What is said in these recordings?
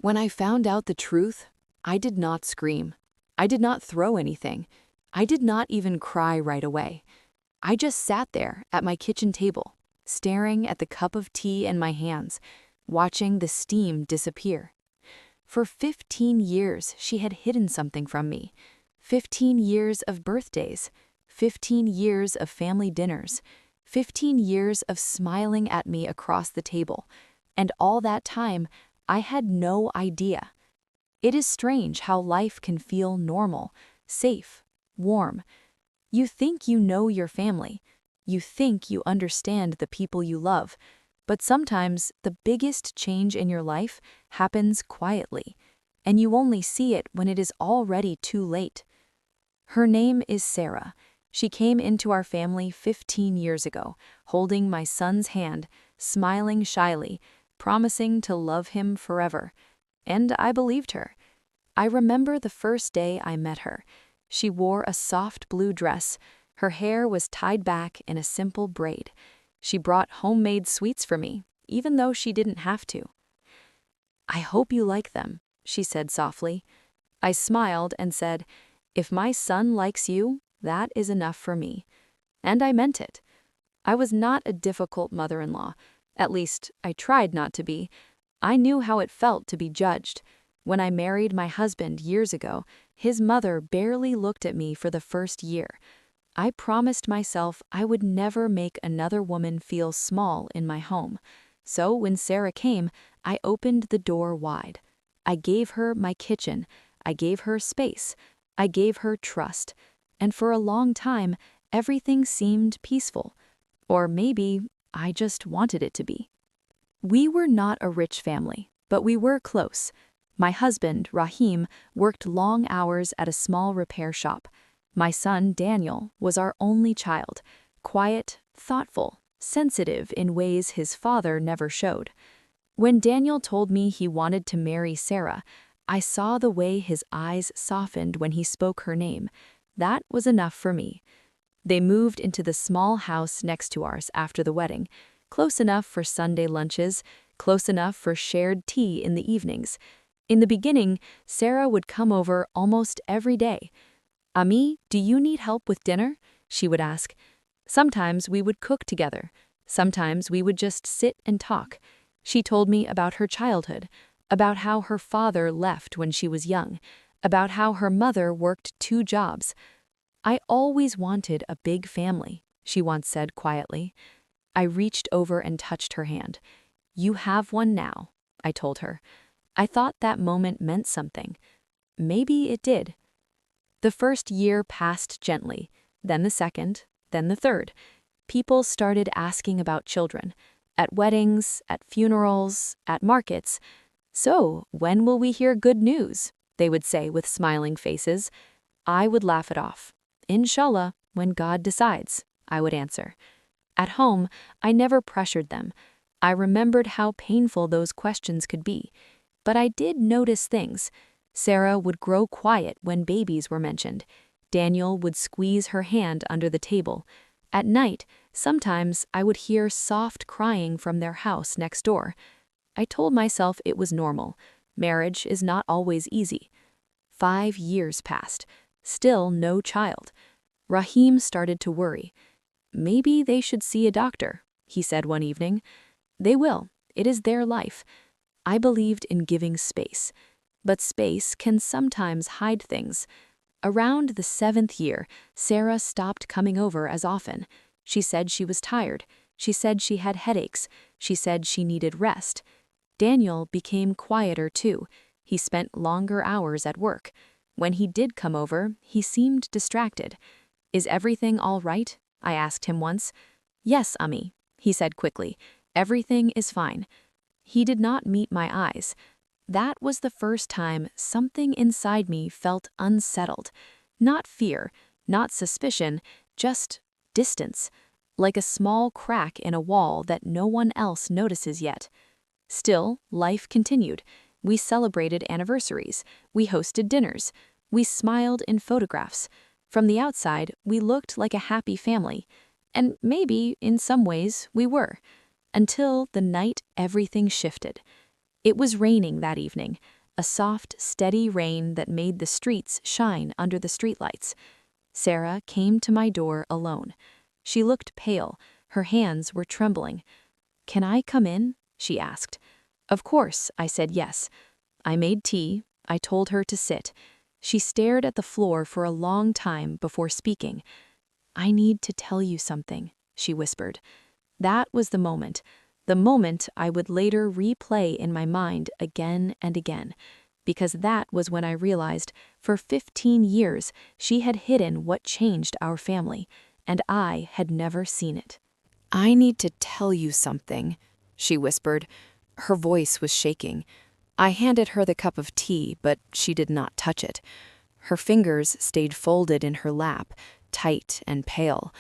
When I found out the truth, I did not scream. I did not throw anything. I did not even cry right away. I just sat there at my kitchen table, staring at the cup of tea in my hands, watching the steam disappear. For 15 years, she had hidden something from me. 15 years of birthdays, 15 years of family dinners, 15 years of smiling at me across the table. And all that time, I had no idea. It is strange how life can feel normal, safe, warm. You think you know your family. You think you understand the people you love. But sometimes the biggest change in your life happens quietly, and you only see it when it is already too late. Her name is Sarah. She came into our family 15 years ago, holding my son's hand, smiling shyly, promising to love him forever. And I believed her. I remember the first day I met her. She wore a soft blue dress. Her hair was tied back in a simple braid. She brought homemade sweets for me, even though she didn't have to. "I hope you like them," she said softly. I smiled and said, "If my son likes you, that is enough for me." And I meant it. I was not a difficult mother-in-law. At least, I tried not to be. I knew how it felt to be judged. When I married my husband years ago, his mother barely looked at me for the first year. I promised myself I would never make another woman feel small in my home. So when Sarah came, I opened the door wide. I gave her my kitchen. I gave her space. I gave her trust. And for a long time, everything seemed peaceful. Or maybe I just wanted it to be. We were not a rich family, but we were close. My husband, Rahim, worked long hours at a small repair shop. My son, Daniel, was our only child, quiet, thoughtful, sensitive in ways his father never showed. When Daniel told me he wanted to marry Sarah, I saw the way his eyes softened when he spoke her name. That was enough for me. They moved into the small house next to ours after the wedding, close enough for Sunday lunches, close enough for shared tea in the evenings. In the beginning, Sarah would come over almost every day. "Ami, do you need help with dinner?" she would ask. Sometimes we would cook together. Sometimes we would just sit and talk. She told me about her childhood, about how her father left when she was young, about how her mother worked 2 jobs. "I always wanted a big family," she once said quietly. I reached over and touched her hand. "You have one now," I told her. I thought that moment meant something. Maybe it did. The first year passed gently, then the second, then the third. People started asking about children, at weddings, at funerals, at markets. "So, when will we hear good news?" they would say with smiling faces. I would laugh it off. "Inshallah, when God decides," I would answer. At home, I never pressured them. I remembered how painful those questions could be. But I did notice things. Sarah would grow quiet when babies were mentioned. Daniel would squeeze her hand under the table. At night, sometimes I would hear soft crying from their house next door. I told myself it was normal. Marriage is not always easy. 5 years passed. Still no child. Rahim started to worry. "Maybe they should see a doctor," he said one evening. "They will. It is their life." I believed in giving space. But space can sometimes hide things. Around the 7th year, Sarah stopped coming over as often. She said she was tired. She said she had headaches. She said she needed rest. Daniel became quieter too. He spent longer hours at work. When he did come over, he seemed distracted. "Is everything all right?" I asked him once. "Yes, Ami," he said quickly. "Everything is fine." He did not meet my eyes. That was the first time something inside me felt unsettled. Not fear, not suspicion, just distance. Like a small crack in a wall that no one else notices yet. Still, life continued. We celebrated anniversaries. We hosted dinners. We smiled in photographs. From the outside, we looked like a happy family. And maybe, in some ways, we were. Until the night everything shifted. It was raining that evening, a soft, steady rain that made the streets shine under the streetlights. Sarah came to my door alone. She looked pale, her hands were trembling. "Can I come in?" she asked. Of course, I said yes. I made tea. I told her to sit. She stared at the floor for a long time before speaking. "I need to tell you something," she whispered. That was the moment I would later replay in my mind again and again, because that was when I realized for 15 years she had hidden what changed our family, and I had never seen it. "I need to tell you something," she whispered. Her voice was shaking. I handed her the cup of tea, but she did not touch it. Her fingers stayed folded in her lap, tight and pale.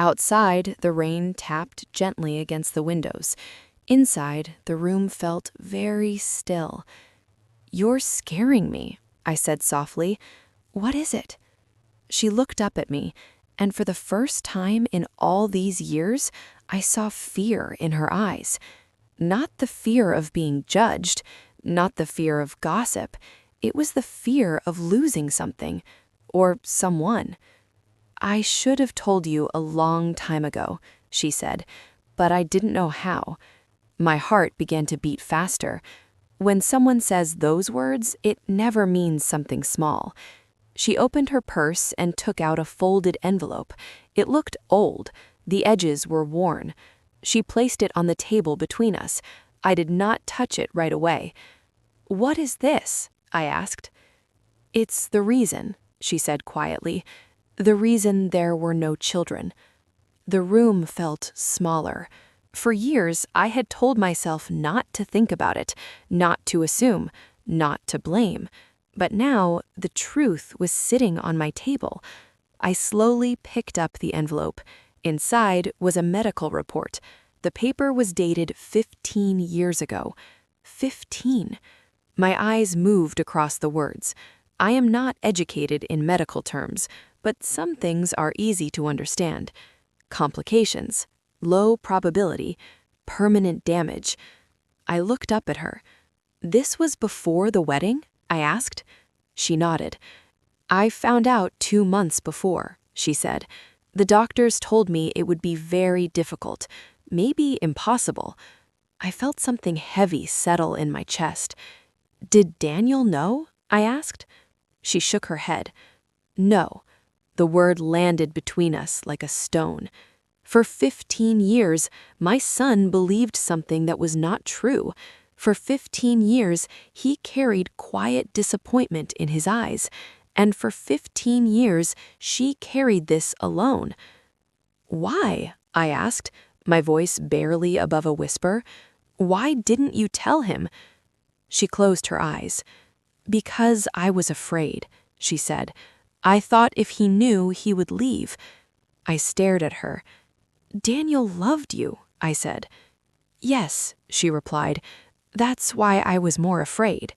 Outside, the rain tapped gently against the windows. Inside, the room felt very still. "You're scaring me," I said softly. "What is it?" She looked up at me, and for the first time in all these years, I saw fear in her eyes. Not the fear of being judged, not the fear of gossip. It was the fear of losing something, or someone. "I should have told you a long time ago," she said, "but I didn't know how." My heart began to beat faster. When someone says those words, it never means something small. She opened her purse and took out a folded envelope. It looked old. The edges were worn. She placed it on the table between us. I did not touch it right away. "What is this?" I asked. "It's the reason," she said quietly. "The reason there were no children." The room felt smaller. For years, I had told myself not to think about it, not to assume, not to blame. But now, the truth was sitting on my table. I slowly picked up the envelope. Inside was a medical report. The paper was dated 15 years ago. 15. My eyes moved across the words. I am not educated in medical terms, but some things are easy to understand. Complications, low probability, permanent damage. I looked up at her. "This was before the wedding?" I asked. She nodded. "I found out 2 months before," she said. "The doctors told me it would be very difficult, maybe impossible." I felt something heavy settle in my chest. "Did Daniel know?" I asked. She shook her head. "No." The word landed between us like a stone. For 15 years, my son believed something that was not true. For 15 years, he carried quiet disappointment in his eyes. And for 15 years, she carried this alone. "Why?" I asked, my voice barely above a whisper. "Why didn't you tell him?" She closed her eyes. "Because I was afraid," she said. "I thought if he knew, he would leave." I stared at her. "Daniel loved you," I said. "Yes," she replied. "That's why I was more afraid."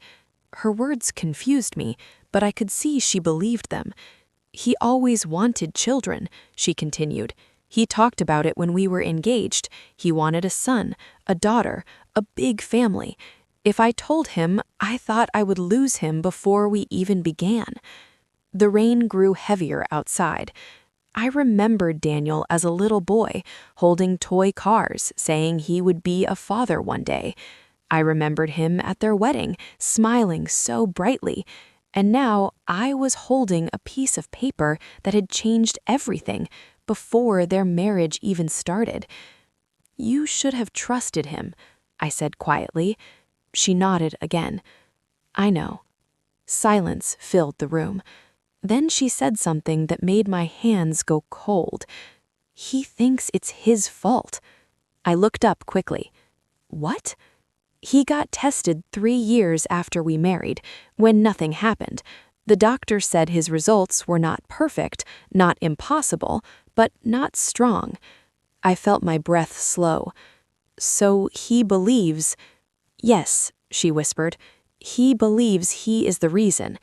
Her words confused me, but I could see she believed them. "He always wanted children," she continued. "He talked about it when we were engaged. He wanted a son, a daughter, a big family. If I told him, I thought I would lose him before we even began." The rain grew heavier outside. I remembered Daniel as a little boy, holding toy cars, saying he would be a father one day. I remembered him at their wedding, smiling so brightly. And now I was holding a piece of paper that had changed everything before their marriage even started. "You should have trusted him," I said quietly. She nodded again. "I know." Silence filled the room. Then she said something that made my hands go cold. "He thinks it's his fault." I looked up quickly. "What?" "He got tested 3 years after we married, when nothing happened. The doctor said his results were not perfect, not impossible, but not strong." I felt my breath slow. "So he believes—" "Yes," she whispered. "He believes he is the reason.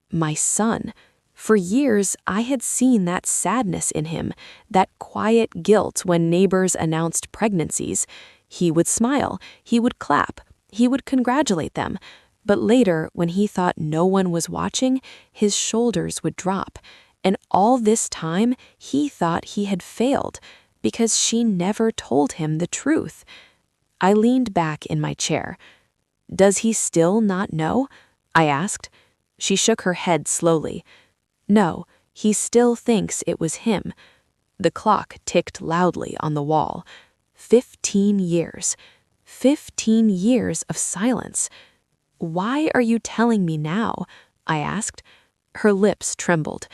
My son. For years, I had seen that sadness in him, that quiet guilt when neighbors announced pregnancies. He would smile, he would clap, He would congratulate them, but later, when he thought no one was watching, his shoulders would drop. And all this time, he thought he had failed because she never told him the truth. I leaned back in my chair. "Does he still not know?" I asked. She shook her head slowly. "No, he still thinks it was him." The clock ticked loudly on the wall. 15 years. 15 years of silence. "Why are you telling me now?" I asked. Her lips trembled.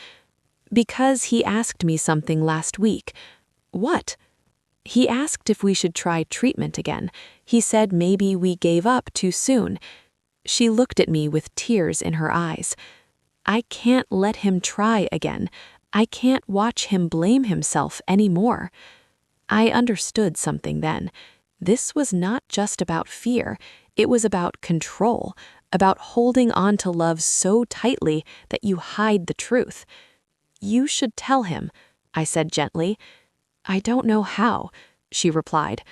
"Because he asked me something last week." "What?" "He asked if we should try treatment again. He said maybe we gave up too soon." She looked at me with tears in her eyes. "I can't let him try again. I can't watch him blame himself anymore." I understood something then. This was not just about fear. It was about control, about holding on to love so tightly that you hide the truth. "You should tell him," I said gently. "I don't know how," she replied.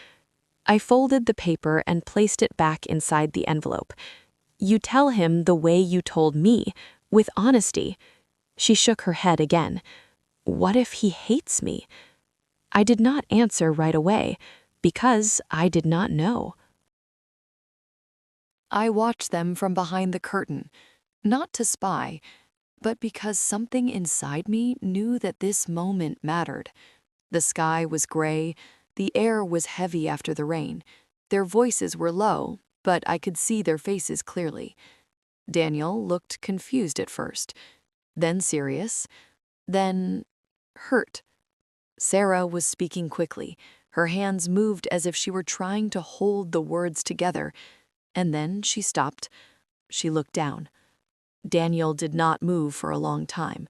I folded the paper and placed it back inside the envelope. "You tell him the way you told me, with honesty." She shook her head again. "What if he hates me?" I did not answer right away, because I did not know. I watched them from behind the curtain, not to spy, but because something inside me knew that this moment mattered. The sky was gray, the air was heavy after the rain. Their voices were low, but I could see their faces clearly. Daniel looked confused at first, then serious, then hurt. Sarah was speaking quickly. Her hands moved as if she were trying to hold the words together, and then she stopped. She looked down. Daniel did not move for a long time.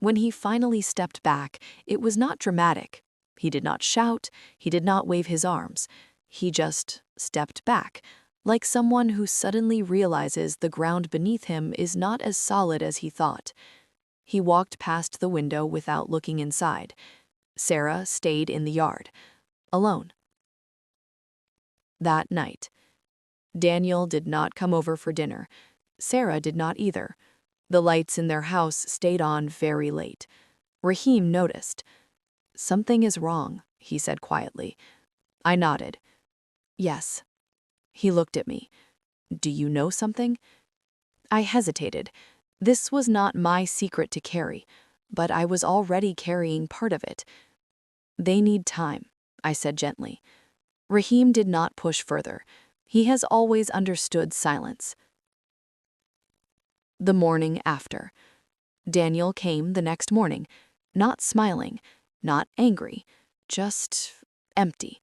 When he finally stepped back, it was not dramatic. He did not shout, he did not wave his arms. He just stepped back, like someone who suddenly realizes the ground beneath him is not as solid as he thought. He walked past the window without looking inside. Sarah stayed in the yard, alone. That night, Daniel did not come over for dinner. Sarah did not either. The lights in their house stayed on very late. Rahim noticed. "Something is wrong," he said quietly. I nodded. "Yes." He looked at me. "Do you know something?" I hesitated. This was not my secret to carry, but I was already carrying part of it. "They need time," I said gently. Rahim did not push further. He has always understood silence. The morning after. Daniel came the next morning, not smiling, not angry, just empty.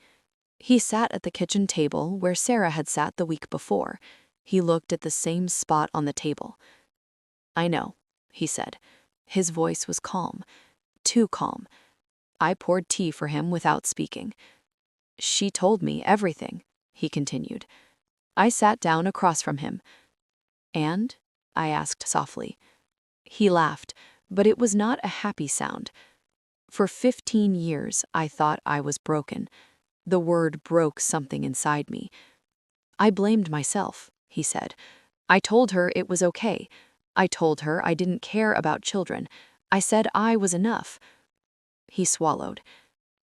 He sat at the kitchen table where Sarah had sat the week before. He looked at the same spot on the table. "I know," he said. His voice was calm, too calm. I poured tea for him without speaking. "She told me everything," he continued. I sat down across from him. "And?" I asked softly. He laughed, but it was not a happy sound. "For 15 years, I thought I was broken." The word broke something inside me. "I blamed myself," he said. "I told her it was okay. I told her I didn't care about children. I said I was enough." He swallowed.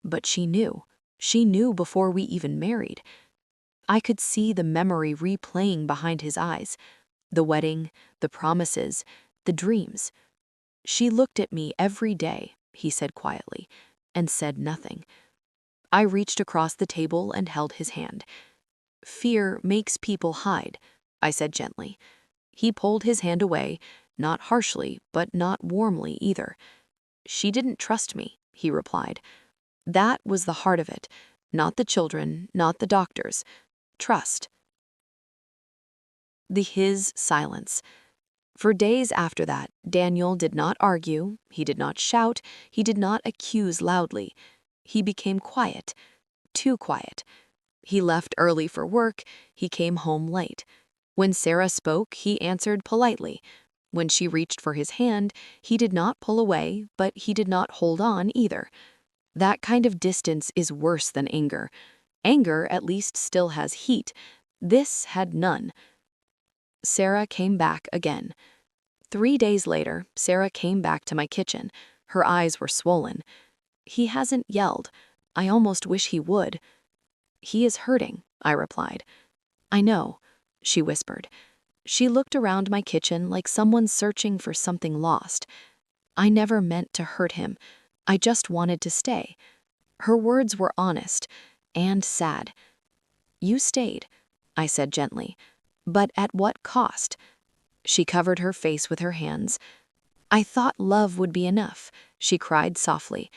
"But she knew. She knew before we even married." I could see the memory replaying behind his eyes. The wedding, the promises, the dreams. "She looked at me every day," he said quietly, and said nothing. I reached across the table and held his hand. "Fear makes people hide," I said gently. He pulled his hand away, not harshly, but not warmly either. "She didn't trust me," he replied. That was the heart of it. Not the children, not the doctors. Trust. His silence. For days after that, Daniel did not argue, he did not shout, he did not accuse loudly. He became quiet, too quiet. He left early for work, he came home late. When Sarah spoke, he answered politely. When she reached for his hand, he did not pull away, but he did not hold on either. That kind of distance is worse than anger. Anger at least still has heat. This had none. Sarah came back again. 3 days later, Sarah came back to my kitchen. Her eyes were swollen. "He hasn't yelled. I almost wish he would." "He is hurting," I replied. "I know," she whispered. She looked around my kitchen like someone searching for something lost. "I never meant to hurt him. I just wanted to stay." Her words were honest and sad. "You stayed," I said gently. "But at what cost?" She covered her face with her hands. "I thought love would be enough," she cried softly.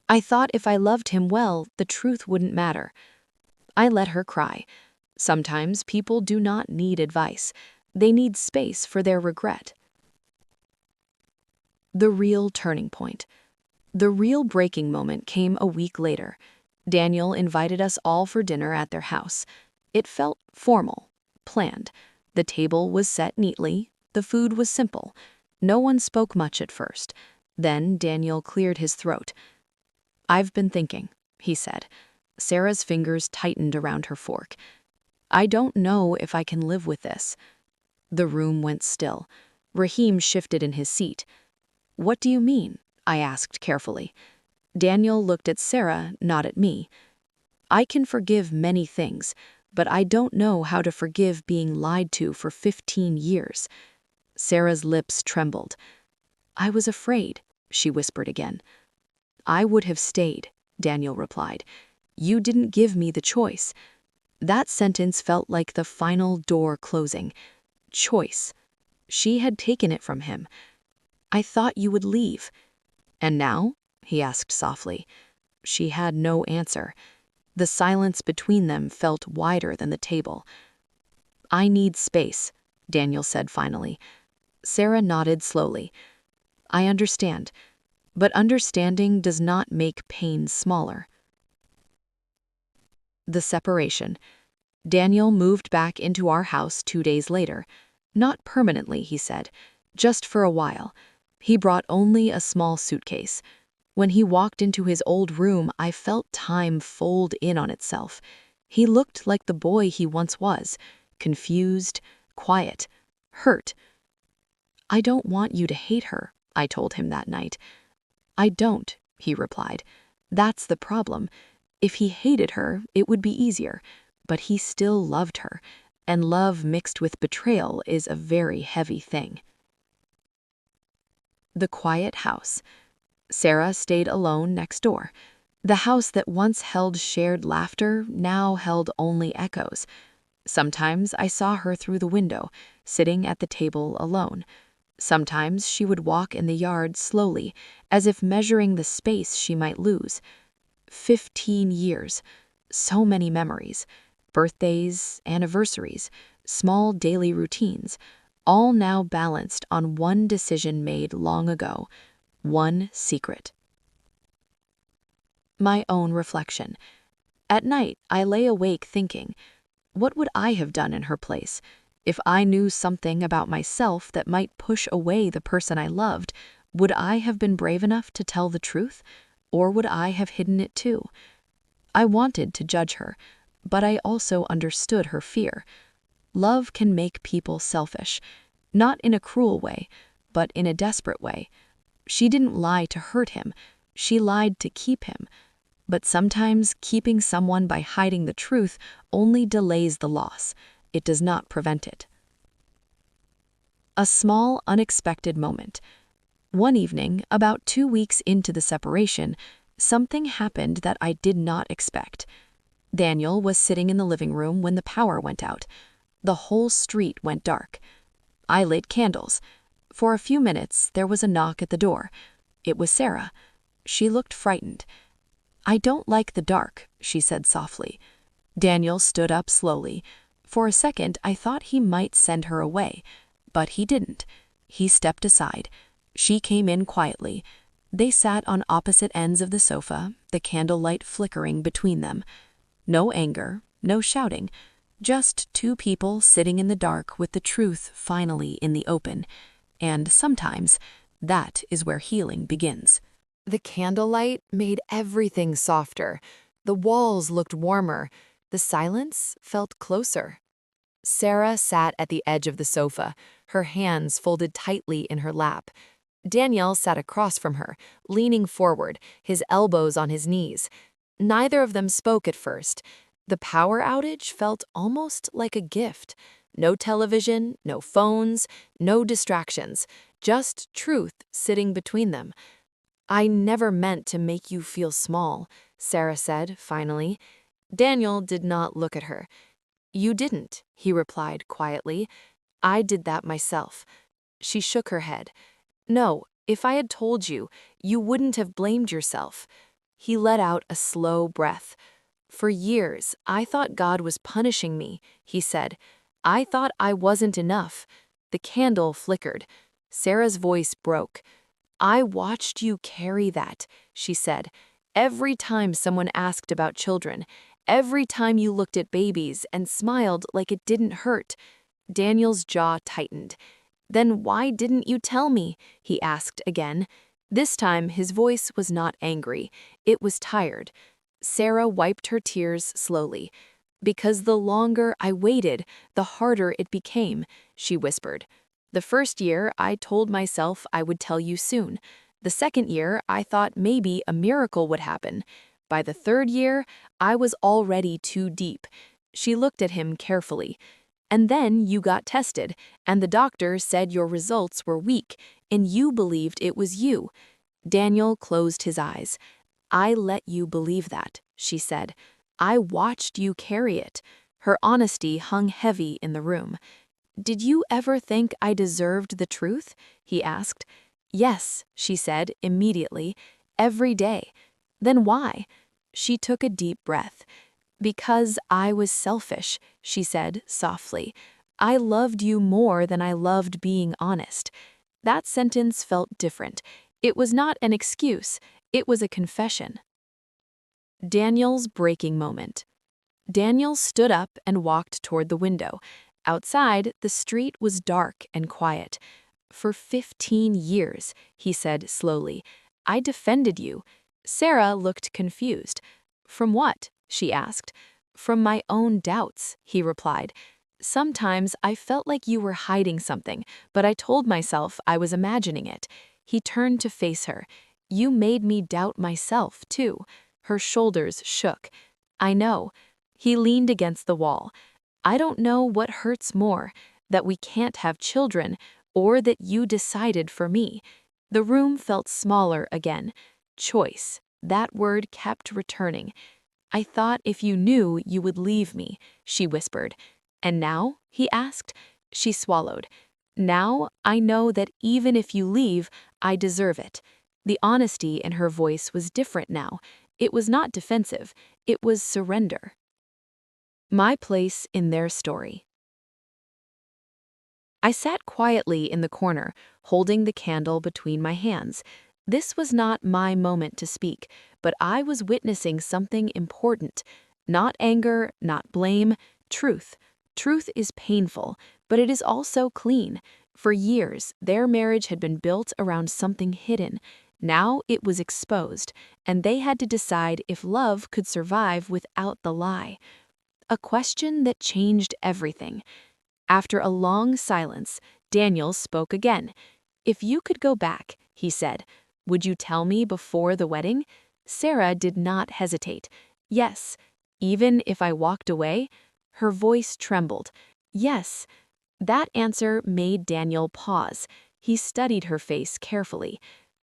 "I thought if I loved him well, the truth wouldn't matter." I let her cry. Sometimes people do not need advice. They need space for their regret. The real turning point. The real breaking moment came a week later. Daniel invited us all for dinner at their house. It felt formal, planned. The table was set neatly. The food was simple. No one spoke much at first. Then Daniel cleared his throat. "I've been thinking," he said. Sarah's fingers tightened around her fork. "I don't know if I can live with this." The room went still. Raheem shifted in his seat. "What do you mean?" I asked carefully. Daniel looked at Sarah, not at me. "I can forgive many things, but I don't know how to forgive being lied to for 15 years. Sarah's lips trembled. "I was afraid," she whispered again. "I would have stayed," Daniel replied. "You didn't give me the choice." That sentence felt like the final door closing. Choice. She had taken it from him. "I thought you would leave." "And now?" he asked softly. She had no answer. The silence between them felt wider than the table. "I need space," Daniel said finally. Sarah nodded slowly. "I understand, but understanding does not make pain smaller." The separation. Daniel moved back into our house 2 days later. Not permanently, he said, just for a while. He brought only a small suitcase. When he walked into his old room, I felt time fold in on itself. He looked like the boy he once was, confused, quiet, hurt. "I don't want you to hate her," I told him that night. "I don't," he replied. "That's the problem. If he hated her, it would be easier. But he still loved her, and love mixed with betrayal is a very heavy thing." The quiet house. Sarah stayed alone next door. The house that once held shared laughter now held only echoes. Sometimes I saw her through the window, sitting at the table alone. Sometimes she would walk in the yard slowly, as if measuring the space she might lose. 15 years. So many memories. Birthdays, anniversaries, small daily routines, all now balanced on one decision made long ago, one secret. My own reflection. At night, I lay awake thinking, what would I have done in her place? If I knew something about myself that might push away the person I loved, would I have been brave enough to tell the truth? Or would I have hidden it too? I wanted to judge her, but I also understood her fear. Love can make people selfish, not in a cruel way, but in a desperate way. She didn't lie to hurt him, she lied to keep him. But sometimes keeping someone by hiding the truth only delays the loss. It does not prevent it. A small, unexpected moment. One evening, about 2 weeks into the separation, something happened that I did not expect. Daniel was sitting in the living room when the power went out. The whole street went dark. I lit candles. For a few minutes, there was a knock at the door. It was Sarah. She looked frightened. "I don't like the dark," she said softly. Daniel stood up slowly. For a second, I thought he might send her away, but he didn't. He stepped aside. She came in quietly. They sat on opposite ends of the sofa, the candlelight flickering between them. No anger, no shouting, just two people sitting in the dark with the truth finally in the open. And sometimes, that is where healing begins. The candlelight made everything softer. The walls looked warmer. The silence felt closer. Sarah sat at the edge of the sofa, her hands folded tightly in her lap. Daniel sat across from her, leaning forward, his elbows on his knees. Neither of them spoke at first. The power outage felt almost like a gift. No television, no phones, no distractions, just truth sitting between them. "I never meant to make you feel small," Sarah said, finally. Daniel did not look at her. "You didn't," he replied quietly. "I did that myself." She shook her head. "No, if I had told you, you wouldn't have blamed yourself." He let out a slow breath. "For years, I thought God was punishing me," he said. "I thought I wasn't enough." The candle flickered. Sarah's voice broke. "I watched you carry that," she said. "Every time someone asked about children, every time you looked at babies and smiled like it didn't hurt." Daniel's jaw tightened. "Then why didn't you tell me?" he asked again. This time his voice was not angry. It was tired. Sarah wiped her tears slowly. "Because the longer I waited, the harder it became," she whispered. "The first year, I told myself I would tell you soon. The second year, I thought maybe a miracle would happen. By the third year, I was already too deep." She looked at him carefully. "And then you got tested, and the doctor said your results were weak, and you believed it was you." Daniel closed his eyes. "I let you believe that," she said. "I watched you carry it." Her honesty hung heavy in the room. "Did you ever think I deserved the truth?" he asked. "Yes," she said immediately. "Every day." "Then why?" She took a deep breath. "Because I was selfish," she said softly. "I loved you more than I loved being honest." That sentence felt different. It was not an excuse, it was a confession. Daniel's breaking moment. Daniel stood up and walked toward the window. Outside, the street was dark and quiet. "For 15 years," he said slowly, "I defended you." Sarah looked confused. "From what?" she asked. "From my own doubts," he replied. "Sometimes I felt like you were hiding something, but I told myself I was imagining it." He turned to face her. "You made me doubt myself, too." Her shoulders shook. "I know." He leaned against the wall. "I don't know what hurts more, that we can't have children, or that you decided for me." The room felt smaller again. Choice. That word kept returning. "I thought if you knew, you would leave me," she whispered. "And now?" he asked. She swallowed. "Now I know that even if you leave, I deserve it." The honesty in her voice was different now. It was not defensive. It was surrender. My place in their story. I sat quietly in the corner, holding the candle between my hands. This was not my moment to speak, but I was witnessing something important. Not anger, not blame, truth. Truth is painful, but it is also clean. For years, their marriage had been built around something hidden. Now it was exposed, and they had to decide if love could survive without the lie. A question that changed everything. After a long silence, Daniel spoke again. "If you could go back," he said, "would you tell me before the wedding?" Sarah did not hesitate. "Yes." "Even if I walked away?" Her voice trembled. "Yes." That answer made Daniel pause. He studied her face carefully.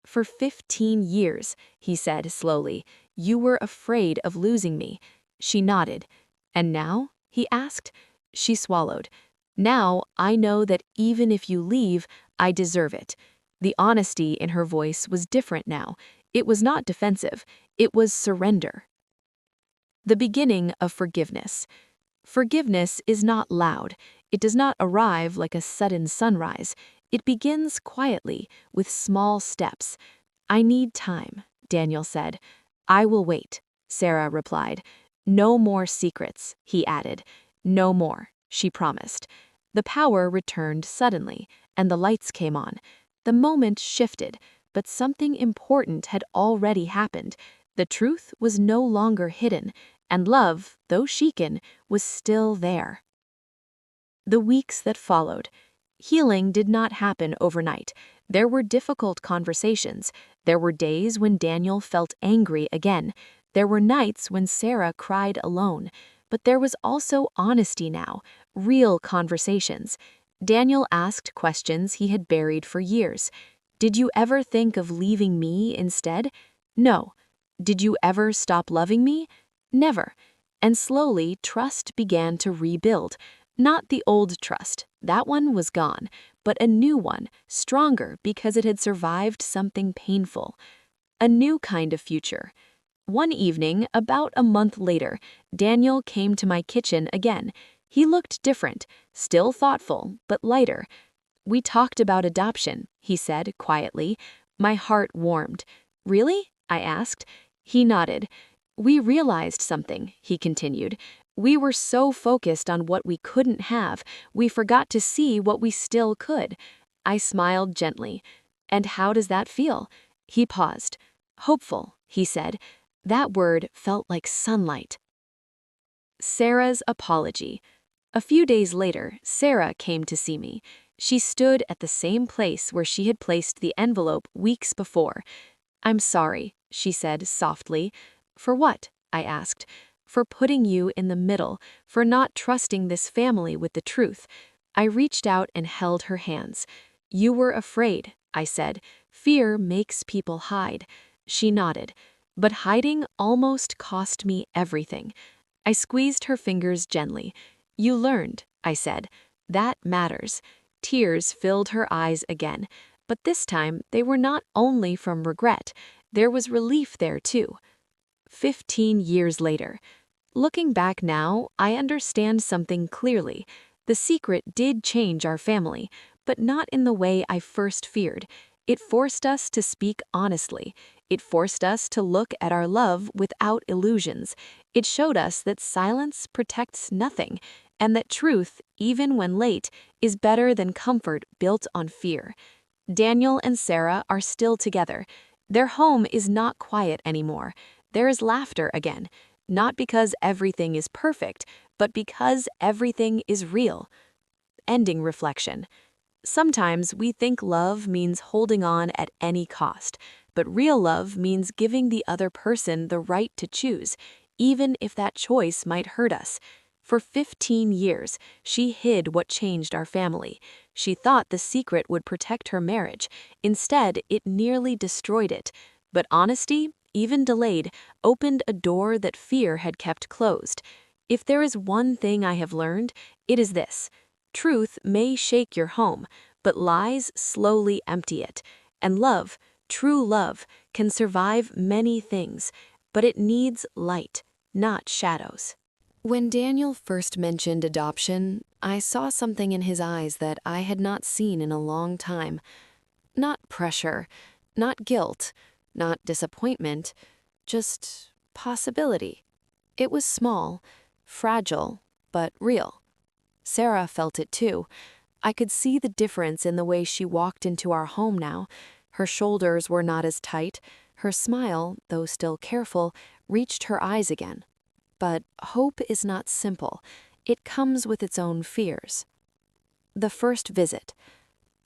"For 15 years," he said slowly, "you were afraid of losing me." She nodded. "And now?" he asked. She swallowed. "Now I know that even if you leave, I deserve it." The honesty in her voice was different now. It was not defensive. It was surrender. The beginning of forgiveness. Forgiveness is not loud. It does not arrive like a sudden sunrise. It begins quietly, with small steps. "I need time," Daniel said. "I will wait," Sarah replied. "No more secrets," he added. "No more," she promised. The power returned suddenly, and the lights came on. The moment shifted, but something important had already happened. The truth was no longer hidden, and love, though shaken, was still there. The weeks that followed. Healing did not happen overnight. There were difficult conversations. There were days when Daniel felt angry again. There were nights when Sarah cried alone. But there was also honesty now, real conversations. Daniel asked questions he had buried for years. Did you ever think of leaving me instead? No. Did you ever stop loving me? Never. And slowly, trust began to rebuild. Not the old trust, that one was gone, but a new one, stronger because it had survived something painful. A new kind of future. One evening, about a month later, Daniel came to my kitchen again. He looked different, still thoughtful, but lighter. We talked about adoption, he said quietly. My heart warmed. Really? I asked. He nodded. We realized something, he continued. We were so focused on what we couldn't have, we forgot to see what we still could. I smiled gently. And how does that feel? He paused. Hopeful, he said. That word felt like sunlight. Sarah's apology. A few days later, Sarah came to see me. She stood at the same place where she had placed the envelope weeks before. I'm sorry, she said softly. For what? I asked. For putting you in the middle, for not trusting this family with the truth. I reached out and held her hands. You were afraid, I said. Fear makes people hide. She nodded. But hiding almost cost me everything. I squeezed her fingers gently. You learned, I said. That matters. Tears filled her eyes again. But this time, they were not only from regret. There was relief there too. 15 years later. Looking back now, I understand something clearly. The secret did change our family, but not in the way I first feared. It forced us to speak honestly. It forced us to look at our love without illusions. It showed us that silence protects nothing, and that truth, even when late, is better than comfort built on fear. Daniel and Sarah are still together. Their home is not quiet anymore. There is laughter again, not because everything is perfect, but because everything is real. Ending reflection. Sometimes we think love means holding on at any cost, but real love means giving the other person the right to choose, even if that choice might hurt us. For 15 years, she hid what changed our family. She thought the secret would protect her marriage. Instead, it nearly destroyed it. But honesty, even delayed, opened a door that fear had kept closed. If there is one thing I have learned, it is this. Truth may shake your home, but lies slowly empty it. And love, true love, can survive many things, but it needs light, not shadows. When Daniel first mentioned adoption, I saw something in his eyes that I had not seen in a long time. Not pressure, not guilt, not disappointment, just possibility. It was small, fragile, but real. Sarah felt it too. I could see the difference in the way she walked into our home now. Her shoulders were not as tight. Her smile, though still careful, reached her eyes again. But hope is not simple. It comes with its own fears. The first visit.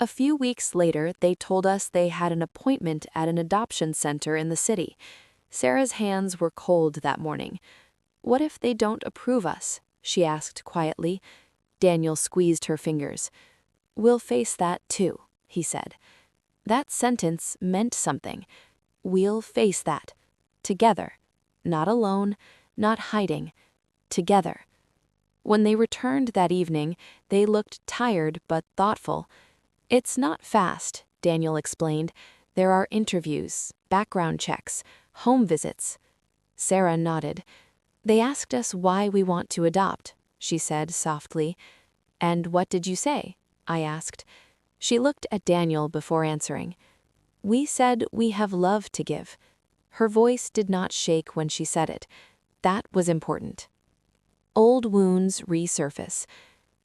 A few weeks later, they told us they had an appointment at an adoption center in the city. Sarah's hands were cold that morning. What if they don't approve us? She asked quietly. Daniel squeezed her fingers. We'll face that too, he said. That sentence meant something. We'll face that. Together. Not alone, not hiding. Together. When they returned that evening, they looked tired but thoughtful. It's not fast, Daniel explained. There are interviews, background checks, home visits. Sarah nodded. They asked us why we want to adopt, she said softly. And what did you say? I asked. She looked at Daniel before answering. We said we have love to give. Her voice did not shake when she said it. That was important. Old wounds resurface.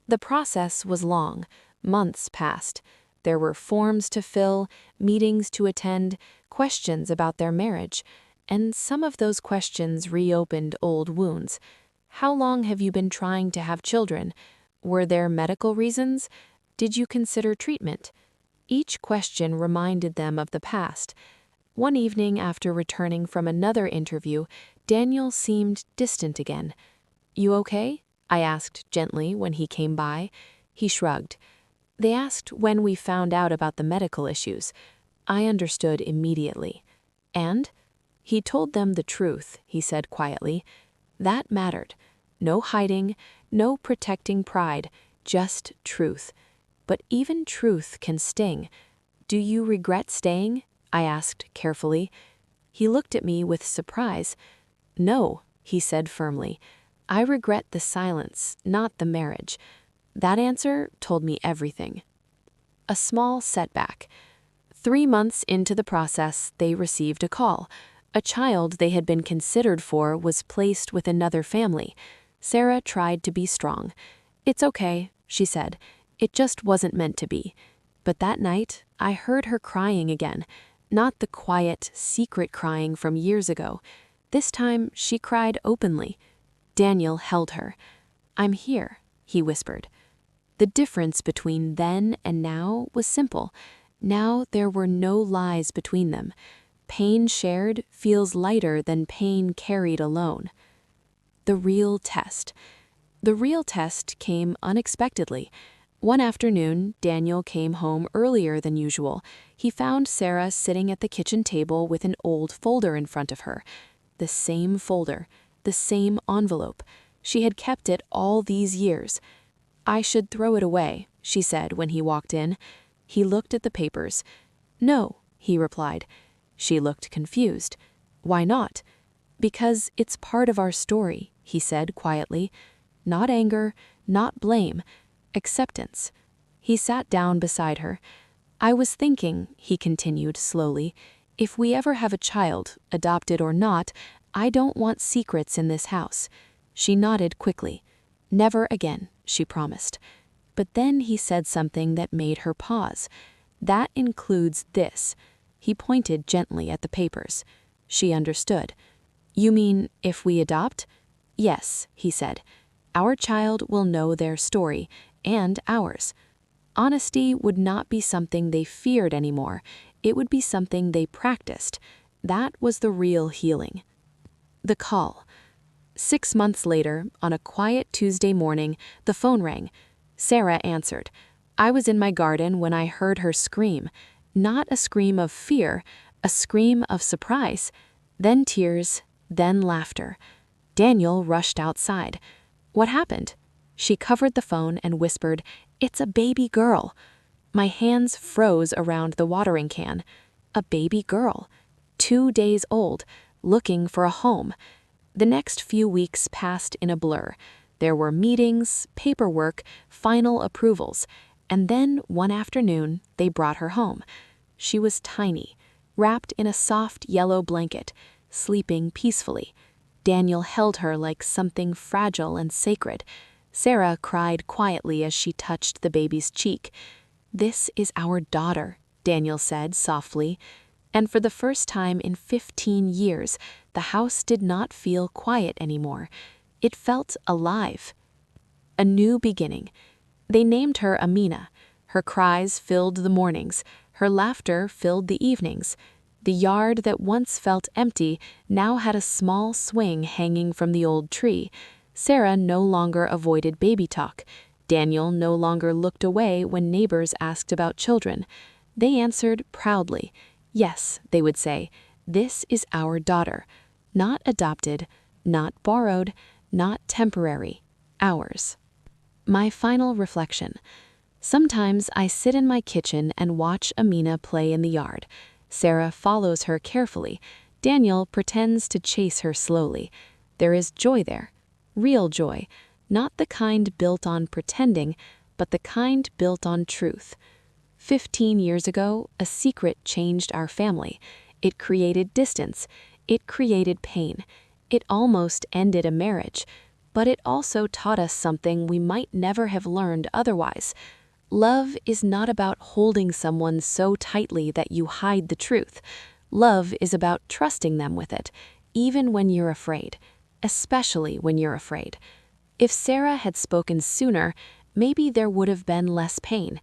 The process was long. Months passed. There were forms to fill, meetings to attend, questions about their marriage. And some of those questions reopened old wounds. How long have you been trying to have children? Were there medical reasons? Did you consider treatment? Each question reminded them of the past. One evening after returning from another interview, Daniel seemed distant again. "You okay?" I asked gently when he came by. He shrugged. They asked when we found out about the medical issues. I understood immediately. And? He told them the truth, he said quietly. That mattered. No hiding, no protecting pride, just truth. But even truth can sting. "Do you regret staying?" I asked carefully. He looked at me with surprise. "No," he said firmly. "I regret the silence, not the marriage." That answer told me everything. A small setback. 3 months into the process, they received a call. A child they had been considered for was placed with another family. Sarah tried to be strong. "It's okay," she said. "It just wasn't meant to be." But that night, I heard her crying again. Not the quiet, secret crying from years ago. This time, she cried openly. Daniel held her. "I'm here," he whispered. The difference between then and now was simple. Now there were no lies between them. Pain shared feels lighter than pain carried alone. The real test. The real test came unexpectedly. One afternoon, Daniel came home earlier than usual. He found Sarah sitting at the kitchen table with an old folder in front of her. The same folder, the same envelope. She had kept it all these years. "I should throw it away," she said when he walked in. He looked at the papers. "No," he replied. She looked confused. "Why not?" "Because it's part of our story," he said quietly. Not anger, not blame. Acceptance. He sat down beside her. "I was thinking," he continued slowly, "if we ever have a child, adopted or not, I don't want secrets in this house." She nodded quickly. "Never again," she promised. But then he said something that made her pause. "That includes this." He pointed gently at the papers. She understood. "You mean if we adopt?" "Yes," he said. "Our child will know their story, and ours." Honesty would not be something they feared anymore. It would be something they practiced. That was the real healing. The call. 6 months later, on a quiet Tuesday morning, the phone rang. Sarah answered. I was in my garden when I heard her scream. Not a scream of fear, a scream of surprise. Then tears, then laughter. Daniel rushed outside. "What happened?" She covered the phone and whispered, "It's a baby girl." My hands froze around the watering can. A baby girl, 2 days old, looking for a home. The next few weeks passed in a blur. There were meetings, paperwork, final approvals, and then one afternoon they brought her home. She was tiny, wrapped in a soft yellow blanket, sleeping peacefully. Daniel held her like something fragile and sacred. Sarah cried quietly as she touched the baby's cheek. "This is our daughter," Daniel said softly. And for the first time in 15 years, the house did not feel quiet anymore. It felt alive. A new beginning. They named her Amina. Her cries filled the mornings. Her laughter filled the evenings. The yard that once felt empty now had a small swing hanging from the old tree. Sarah no longer avoided baby talk. Daniel no longer looked away when neighbors asked about children. They answered proudly. Yes, they would say, this is our daughter. Not adopted, not borrowed, not temporary. Ours. My final reflection. Sometimes I sit in my kitchen and watch Amina play in the yard. Sarah follows her carefully. Daniel pretends to chase her slowly. There is joy there. Real joy. Not the kind built on pretending, but the kind built on truth. 15 years ago, a secret changed our family. It created distance. It created pain. It almost ended a marriage. But it also taught us something we might never have learned otherwise. Love is not about holding someone so tightly that you hide the truth. Love is about trusting them with it, even when you're afraid, especially when you're afraid. If Sarah had spoken sooner, maybe there would have been less pain.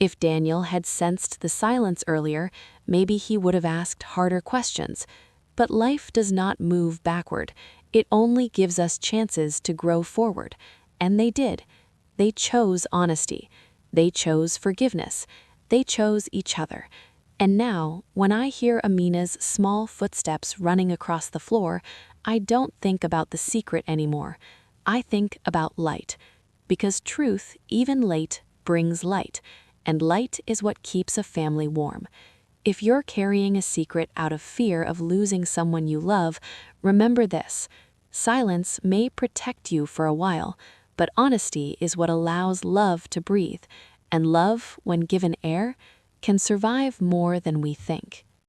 If Daniel had sensed the silence earlier, maybe he would have asked harder questions. But life does not move backward. It only gives us chances to grow forward. And they did. They chose honesty. They chose forgiveness. They chose each other. And now, when I hear Amina's small footsteps running across the floor, I don't think about the secret anymore. I think about light. Because truth, even late, brings light. And light is what keeps a family warm. If you're carrying a secret out of fear of losing someone you love, remember this. Silence may protect you for a while, but honesty is what allows love to breathe. And love, when given air, can survive more than we think.